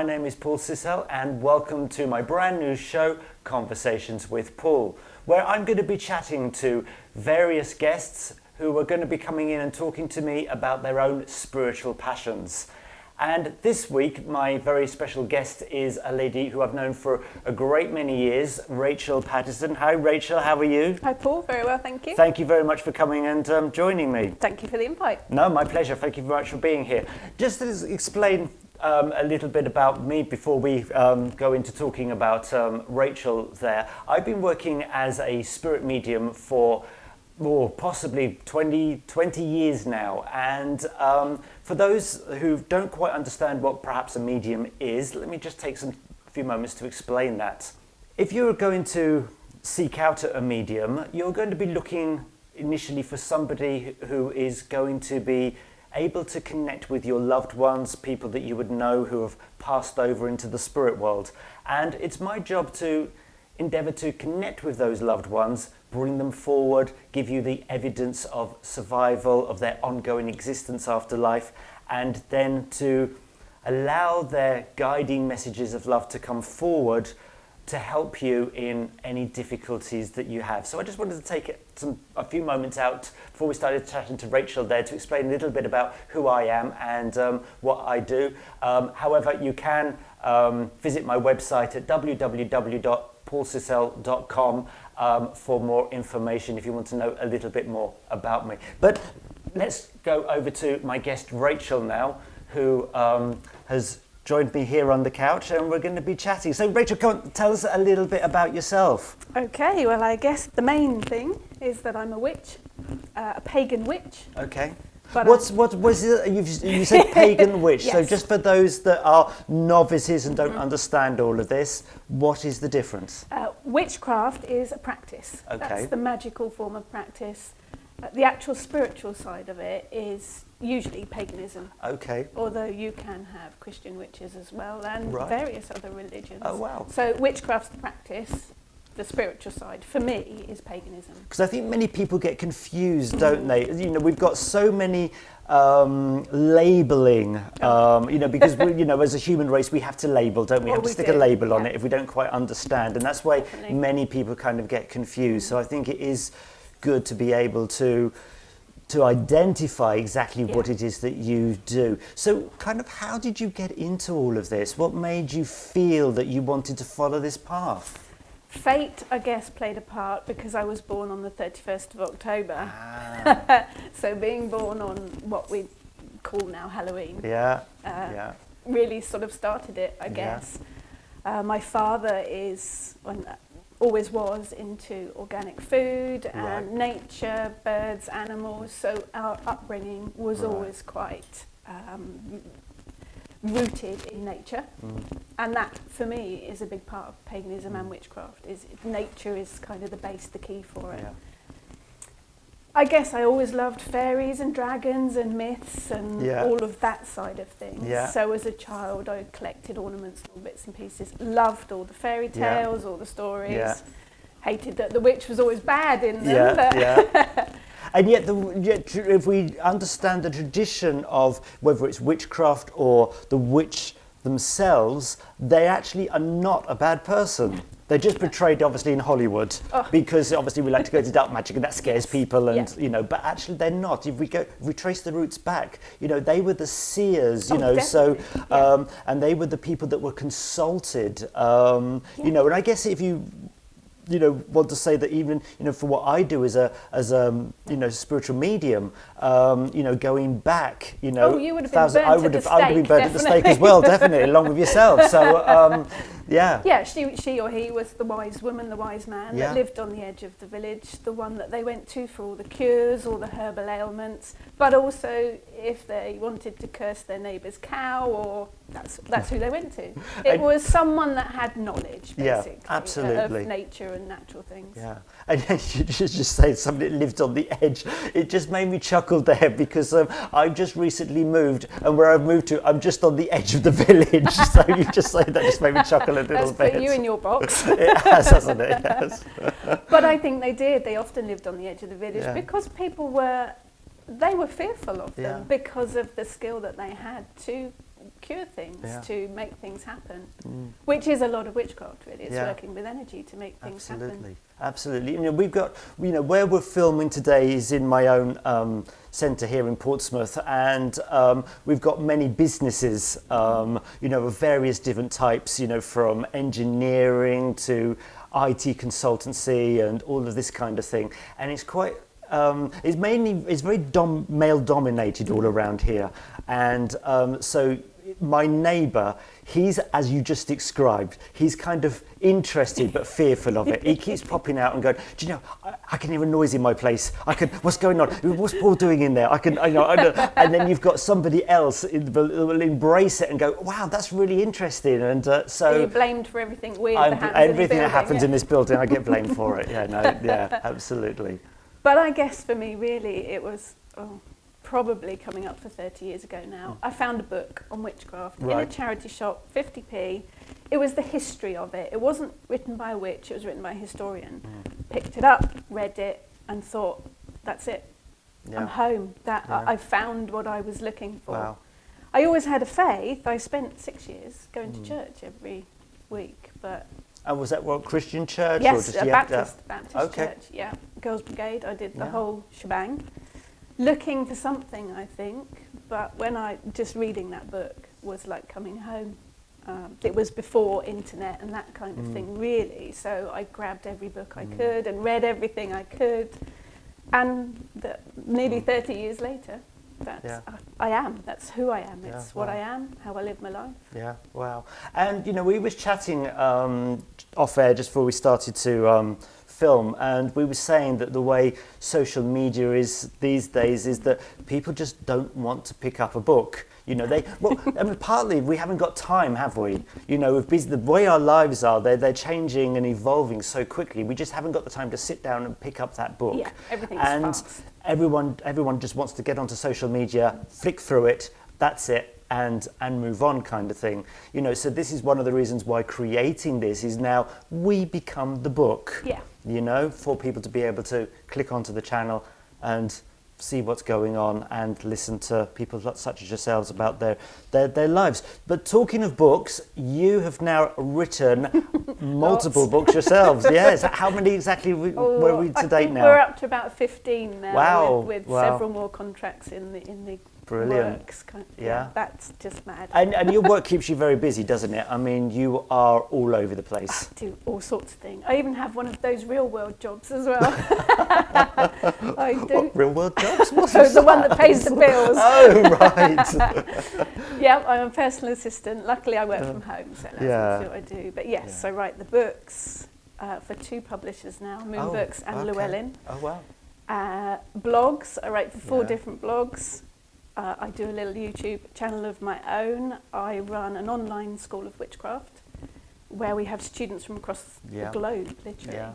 name is Paul Cissell and welcome to my brand new show, Conversations with Paul, where I'm going to be chatting to various guests who are going to be coming in and talking to me about their own spiritual passions. And this week, my very special guest is a lady who I've known for a great many years, Rachel Patterson. Hi, Rachel. How are you? Hi, Paul. Very well, thank you. Thank you very much for coming and joining me. Thank you for the invite. No, my pleasure. Thank you very much for being here. Just to explain a little bit about me before we go into talking about Rachel there. I've been working as a spirit medium for possibly 20 years now, and for those who don't quite understand what perhaps a medium is, let me just take a few moments to explain that. If you're going to seek out a medium, you're going to be looking initially for somebody who is going to be able to connect with your loved ones, people that you would know who have passed over into the spirit world. And it's my job to endeavour to connect with those loved ones, bring them forward, give you the evidence of survival, of their ongoing existence after life, and then to allow their guiding messages of love to come forward to help you in any difficulties that you have. So I just wanted to take a few moments out before we started chatting to Rachel there to explain a little bit about who I am and what I do. However, you can visit my website at www.paulcissell.com for more information if you want to know a little bit more about me. But let's go over to my guest Rachel now, who has joined me here on the couch, and we're going to be chatting. So Rachel, come on, tell us a little bit about yourself. Okay, well, I guess the main thing is that I'm a witch, a pagan witch. Okay. But What was it? You said pagan witch. Yes. So just for those that are novices and don't understand all of this, what is the difference? Witchcraft is a practice. Okay. That's the magical form of practice. The actual spiritual side of it is usually paganism. Okay. Although you can have Christian witches as well and Right. various other religions. Oh, wow. So witchcraft's the practice. The spiritual side, for me, is paganism. Because I think many people get confused, don't they? You know, we've got so many labeling, because as a human race, we have to label, don't we? We have to stick a label on it if we don't quite understand. And that's why many people kind of get confused. So I think it is good to be able to identify exactly what it is that you do. So kind of how did you get into all of this? What made you feel that you wanted to follow this path? Fate, I guess, played a part because I was born on the 31st of October. So being born on what we call now Halloween really sort of started it, I guess. My father always was into organic food and nature, birds, animals, so our upbringing was always quite rooted in nature, and that for me is a big part of paganism and witchcraft. Is nature is kind of the base, the key for it. I guess I always loved fairies and dragons and myths and all of that side of things. So as a child I collected ornaments and all bits and pieces, loved all the fairy tales, all the stories, hated that the witch was always bad in them. And yet, if we understand the tradition of whether it's witchcraft or the witch themselves, they actually are not a bad person. They're just portrayed, obviously, in Hollywood because obviously we like to go to dark magic and that scares people, and but actually they're not. If we trace the roots back, they were the seers, and they were the people that were consulted, and I guess if you want to say that even, for what I do as a spiritual medium, going back, you would have been I would have been burnt at the stake as well, definitely, along with yourself. So, she or he was the wise woman, the wise man that lived on the edge of the village, the one that they went to for all the cures, all the herbal ailments, but also if they wanted to curse their neighbour's cow, or that's who they went to. It was someone that had knowledge, basically, absolutely, of nature and natural things. Yeah, and you just say somebody that lived on the edge. It just made me chuckle there because I've just recently moved, and where I've moved to, I'm just on the edge of the village. So you just say that just made me chuckle a little bit. That's put you in your box. It has, hasn't it? Yes. But I think they did. They often lived on the edge of the village because people were fearful of them because of the skill that they had to cure things, Yeah. to make things happen, which is a lot of witchcraft, really. It's Yeah. working with energy to make things happen. Absolutely. You know, we've got, you know, where we're filming today is in my own centre here in Portsmouth, and we've got many businesses, you know, of various different types, you know, from engineering to IT consultancy and all of this kind of thing. And it's quite, it's very male dominated all around here. And so my neighbour, he's, as you just described, he's kind of interested but fearful of it. He keeps popping out and going, do you know, I can hear a noise in my place. What's going on? What's Paul doing in there? I know. And then you've got somebody else who will embrace it and go, wow, that's really interesting. And so you're blamed for everything weird everything that happens in this building, I get blamed for it. Yeah, absolutely. But I guess for me, really, it was probably coming up for 30 years ago now. I found a book on witchcraft in a charity shop, 50p. It was the history of it. It wasn't written by a witch, it was written by a historian. Picked it up, read it, and thought, that's it. I'm home. I found what I was looking for. Wow. I always had a faith. I spent 6 years going to church every week, but... And was that what, Christian church? Yes, or just, Baptist church, yeah. Girls' Brigade, I did the whole shebang. Looking for something, I think, but when just reading that book was like coming home. It was before internet and that kind of thing, really. So I grabbed every book I could and read everything I could. And nearly 30 years later, that's who I am. It's what I am, how I live my life. Yeah, wow. And, you know, we was chatting off air just before we started to film, and we were saying that the way social media is these days is that people just don't want to pick up a book. You know, I mean, partly we haven't got time, have we? You know, the way our lives are, they're changing and evolving so quickly. We just haven't got the time to sit down and pick up that book. Yeah, everything's fast. Everyone just wants to get onto social media, flick through it, that's it, and move on, kind of thing. You know, so this is one of the reasons why creating this is now we become the book. Yeah. You know, for people to be able to click onto the channel and see what's going on and listen to people such as yourselves about their lives. But talking of books, you have now written multiple books yourselves. Yes. How many exactly were we to date now? We're up to about 15 now. Wow. With several more contracts in the Brilliant. works. Yeah. That's just mad. And your work keeps you very busy, doesn't it? I mean, you are all over the place. I do all sorts of things. I even have one of those real world jobs as well. I do. What, real world jobs? What's the one that pays the bills. Oh, right. Yeah, I'm a personal assistant. Luckily, I work from home, so that's what I do. But yes, I write the books for 2 publishers now, Moon Books and Llewellyn. Oh, wow. Blogs, I write for 4 different blogs. I do a little YouTube channel of my own. I run an online school of witchcraft where we have students from across the globe, literally. Yeah.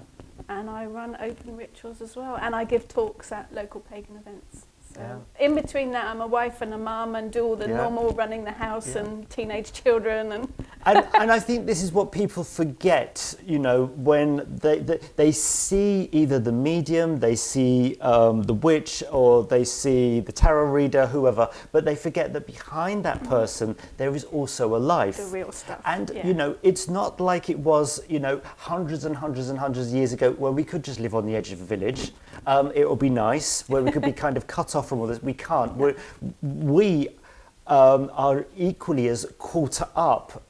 And I run open rituals as well. And I give talks at local pagan events. So in between that, I'm a wife and a mum and do all the normal running the house and teenage children. And I think this is what people forget, you know, when they see either the medium, they see the witch, or they see the tarot reader, whoever, but they forget that behind that person, there is also a life. The real stuff. And, you know, it's not like it was, you know, hundreds and hundreds and hundreds of years ago where we could just live on the edge of a village. It would be nice, where we could be kind of cut off from all this. We can't. We are equally as caught up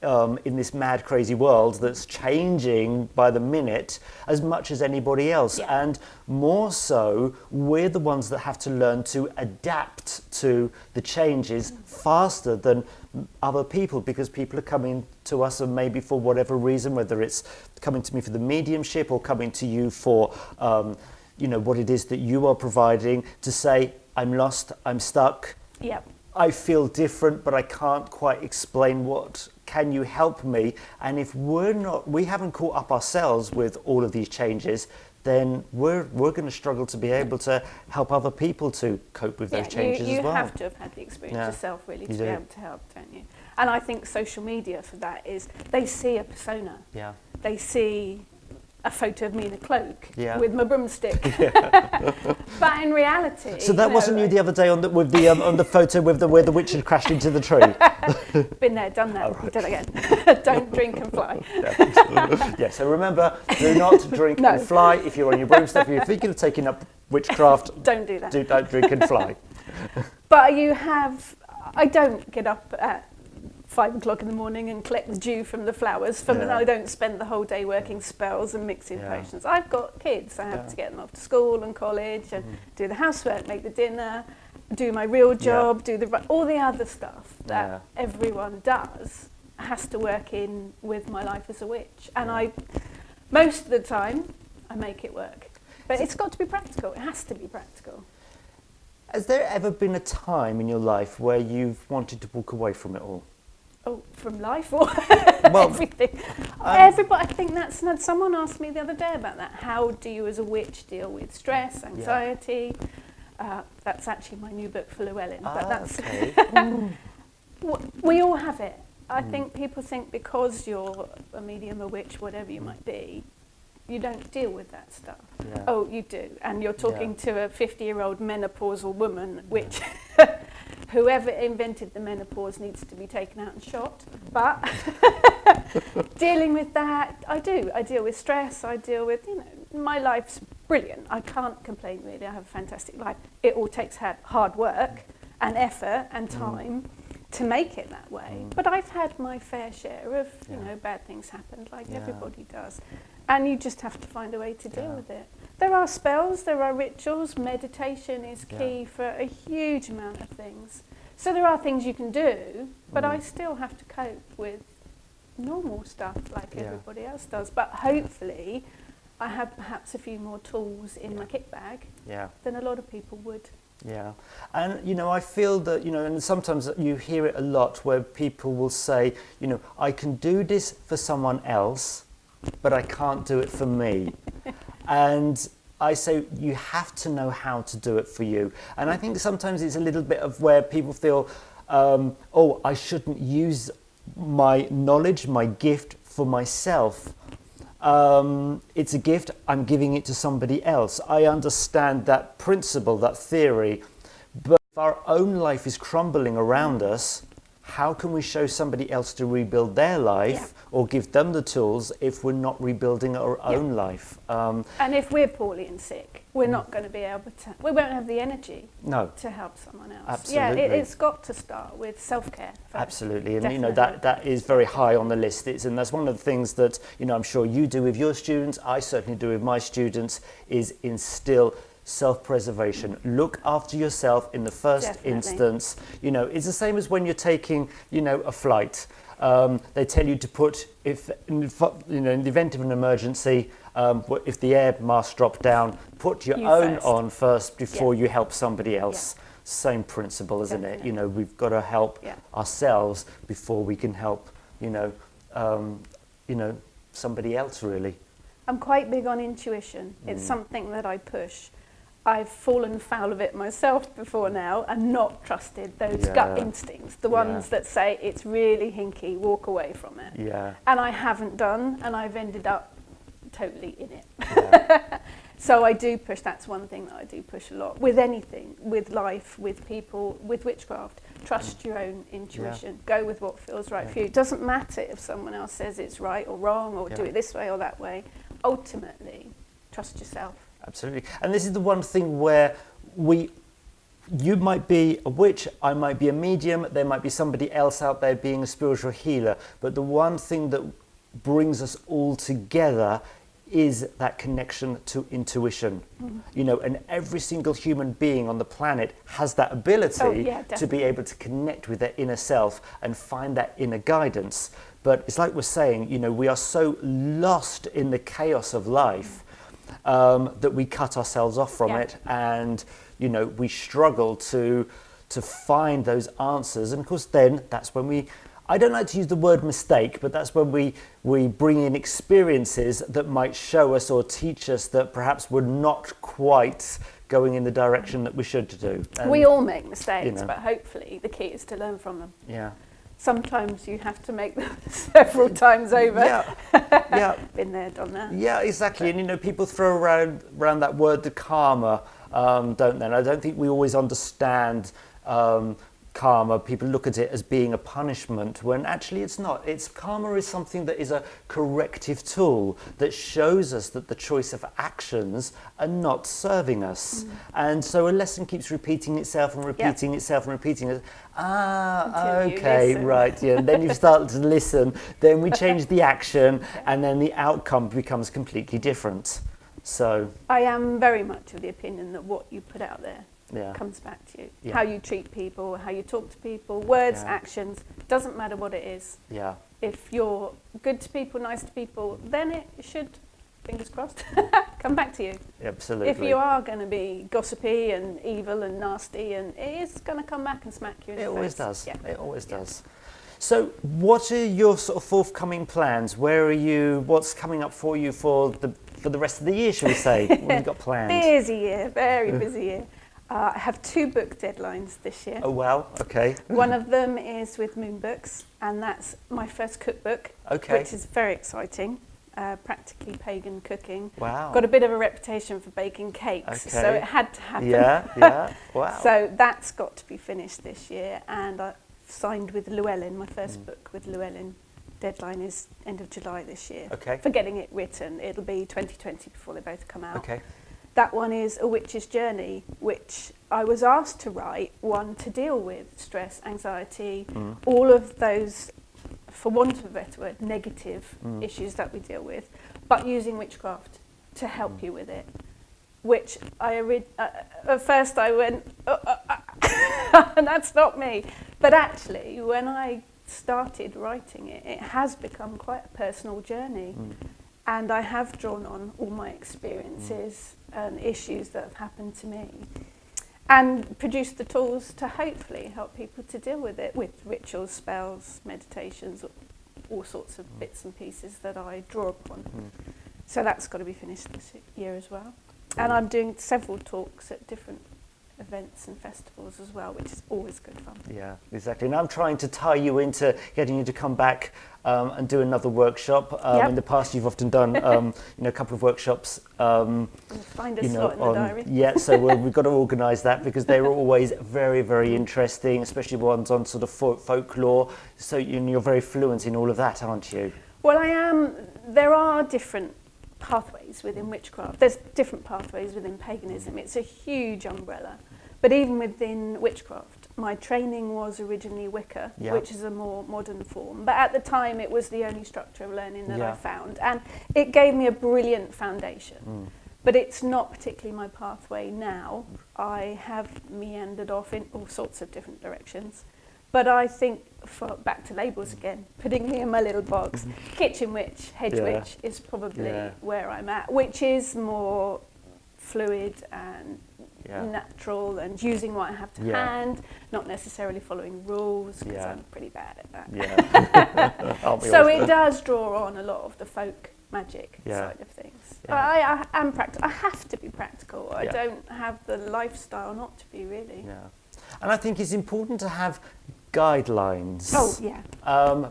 in this mad, crazy world that's changing by the minute as much as anybody else. Yeah. And more so, we're the ones that have to learn to adapt to the changes faster than other people, because people are coming to us and maybe for whatever reason, whether it's coming to me for the mediumship or coming to you for you know, what it is that you are providing, to say, I'm lost, I'm stuck. Yep. I feel different, but I can't quite explain what. Can you help me? And if we haven't caught up ourselves with all of these changes, then we're going to struggle to be able to help other people to cope with those changes as well. You have to have had the experience yourself, really, to be able to help, don't you? And I think social media for that is, they see a persona. Yeah. They see a photo of me in a cloak Yeah. with my broomstick. But in reality, So that wasn't you the other day on the photo with where the witch had crashed into the tree. Been there, done that. right. Do it again. Don't drink and fly. Yeah. So remember, do not drink No. and fly. If you're on your broomstick, if you're thinking of taking up witchcraft, Don't do that. don't drink and fly. But I don't get up at 5 o'clock in the morning and collect the dew from the flowers. I don't spend the whole day working spells and mixing potions. I've got kids. I have to get them off to school and college and do the housework, make the dinner, do my real job, do all the other stuff that everyone does has to work in with my life as a witch. And most of the time, I make it work. But it's got to be practical. It has to be practical. Has there ever been a time in your life where you've wanted to walk away from it all? Oh, from life or Well, everything? Everybody, I think someone asked me the other day about that. How do you as a witch deal with stress, anxiety? That's actually my new book for Llewellyn. But that's okay. we all have it. I think people think because you're a medium, a witch, whatever you might be, you don't deal with that stuff. Yeah. Oh, you do. And you're talking to a 50-year-old menopausal woman, which whoever invented the menopause needs to be taken out and shot. But dealing with that, I do. I deal with stress. I deal with, my life's brilliant. I can't complain, really. I have a fantastic life. It all takes hard work and effort and time to make it that way. But I've had my fair share of, bad things happen, like everybody does. And you just have to find a way to deal with it. There are spells, there are rituals. Meditation is key for a huge amount of things. So there are things you can do, but I still have to cope with normal stuff like everybody else does. But hopefully I have perhaps a few more tools in my kit bag than a lot of people would. Yeah, and I feel that, and sometimes you hear it a lot where people will say, I can do this for someone else, but I can't do it for me. And I say, you have to know how to do it for you. And I think sometimes it's a little bit of where people feel, I shouldn't use my knowledge, my gift for myself. It's a gift, I'm giving it to somebody else. I understand that principle, that theory, but if our own life is crumbling around us, how can we show somebody else to rebuild their life or give them the tools if we're not rebuilding our own life? And if we're poorly and sick, we're not going to be able to, we won't have the energy to help someone else. Absolutely. Yeah, it's got to start with self-care first. Absolutely, and that is very high on the list. And that's one of the things that I'm sure you do with your students, I certainly do with my students, is instill self-preservation. Look after yourself in the first instance. It's the same as when you're taking, a flight. They tell you to put, in the event of an emergency, if the air mask dropped down, put your own on first before you help somebody else. Same principle, isn't it? We've got to help ourselves before we can help, somebody else, really. I'm quite big on intuition. It's something that I push. I've fallen foul of it myself before now and not trusted those gut instincts, the ones that say it's really hinky, walk away from it. Yeah. And I haven't done, and I've ended up totally in it. Yeah. So I do push, that's one thing that I do push a lot. With anything, with life, with people, with witchcraft, trust your own intuition. Go with what feels right for you. It doesn't matter if someone else says it's right or wrong or do it this way or that way. Ultimately, trust yourself. Absolutely. And this is the one thing where you might be a witch, I might be a medium, there might be somebody else out there being a spiritual healer. But the one thing that brings us all together is that connection to intuition. And every single human being on the planet has that ability to be able to connect with their inner self and find that inner guidance. But it's like we're saying, we are so lost in the chaos of life that we cut ourselves off from it, and we struggle to find those answers. And of course then that's when I don't like to use the word mistake, but that's when we bring in experiences that might show us or teach us that perhaps we're not quite going in the direction that we should do. And, we all make mistakes, but hopefully the key is to learn from them. Sometimes you have to make them several times over. Yeah. Been there, done that. Yeah, exactly. And people throw around that word, the karma, don't they? And I don't think we always understand karma. People look at it as being a punishment when actually it's not. Karma is something that is a corrective tool that shows us that the choice of actions are not serving us. And so a lesson keeps repeating itself and repeating itself and repeating it. Okay, right, yeah. And then you start to listen, then we change the action, and then the outcome becomes completely different. So I am very much of the opinion that what you put out there comes back to you. How you treat people, how you talk to people, words, actions, doesn't matter what it is. Yeah. If you're good to people, nice to people, then it should, fingers crossed, come back to you. Absolutely. If you are going to be gossipy and evil and nasty, and it is going to come back and smack you in the face. It always does. Yeah. It always does. So what are your sort of forthcoming plans? Where are you? What's coming up for you for the rest of the year, shall we say? What have you got planned? Busy year, very busy year. I have 2 book deadlines this year. Oh, wow, okay. One of them is with Moon Books, and that's my first cookbook, which is very exciting. Practically pagan cooking. Wow. Got a bit of a reputation for baking cakes, so it had to happen. Yeah, wow. So that's got to be finished this year, and I've signed with Llewellyn, my first book with Llewellyn. Deadline is end of July this year. Okay. For getting it written, it'll be 2020 before they both come out. Okay. That one is A Witch's Journey, which I was asked to write, one to deal with stress, anxiety, all of those, for want of a better word, negative issues that we deal with, but using witchcraft to help you with it. Which at first I went, and that's not me. But actually, when I started writing it, it has become quite a personal journey. And I have drawn on all my experiences and issues that have happened to me and produced the tools to hopefully help people to deal with it with rituals, spells, meditations, all sorts of bits and pieces that I draw upon. So that's got to be finished this year as well. And I'm doing several talks at different events and festivals as well, which is always good fun. Yeah, exactly. And I'm trying to tie you into getting you to come back and do another workshop. In the past, you've often done a couple of workshops. Find a slot in the diary. Yeah, so we've got to organise that because they're always very, very interesting, especially ones on sort of folklore. So you're very fluent in all of that, aren't you? Well, I am. There are different pathways within witchcraft. There's different pathways within paganism. It's a huge umbrella. But even within witchcraft, my training was originally Wicca, which is a more modern form. But at the time, it was the only structure of learning that I found. And it gave me a brilliant foundation. But it's not particularly my pathway now. I have meandered off in all sorts of different directions. But I think, back to labels again, putting me in my little box, kitchen witch, hedge witch is probably where I'm at, which is more fluid and natural and using what I have to hand, not necessarily following rules, because I'm pretty bad at that. So it does draw on a lot of the folk magic side of things. I am practical. I have to be practical. I don't have the lifestyle not to be, really. Yeah. And I think it's important to have guidelines. Oh, yeah.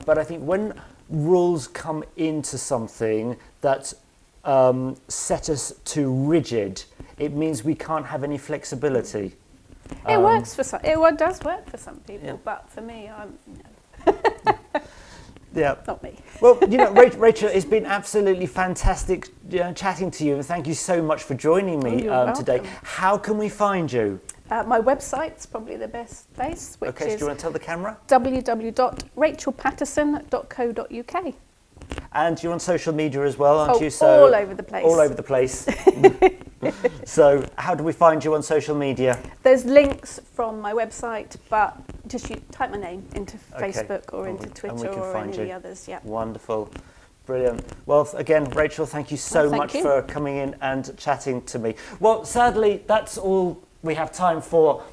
But I think when rules come into something that set us too rigid, it means we can't have any flexibility. It works for some. It does work for some people, but for me, not me. Well, Rachel, it's been absolutely fantastic chatting to you, and thank you so much for joining me today. How can we find you? My website's probably the best place, which is... do you want to tell the camera? www.rachelpatterson.co.uk. And you're on social media as well, aren't you? So all over the place. All over the place. So how do we find you on social media? There's links from my website, but just type my name into Facebook or into Twitter or any of the others. Yeah. Wonderful. Brilliant. Well, again, Rachel, thank you so much for coming in and chatting to me. Well, sadly, that's all we have time for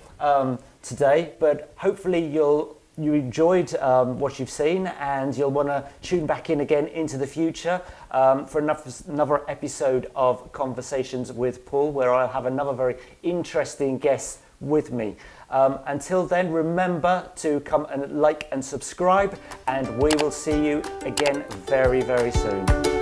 today, but hopefully you enjoyed what you've seen, and you'll want to tune back in again into the future for another episode of Conversations with Paul, where I'll have another very interesting guest with me. Until then, remember to come and like and subscribe, and we will see you again very, very soon.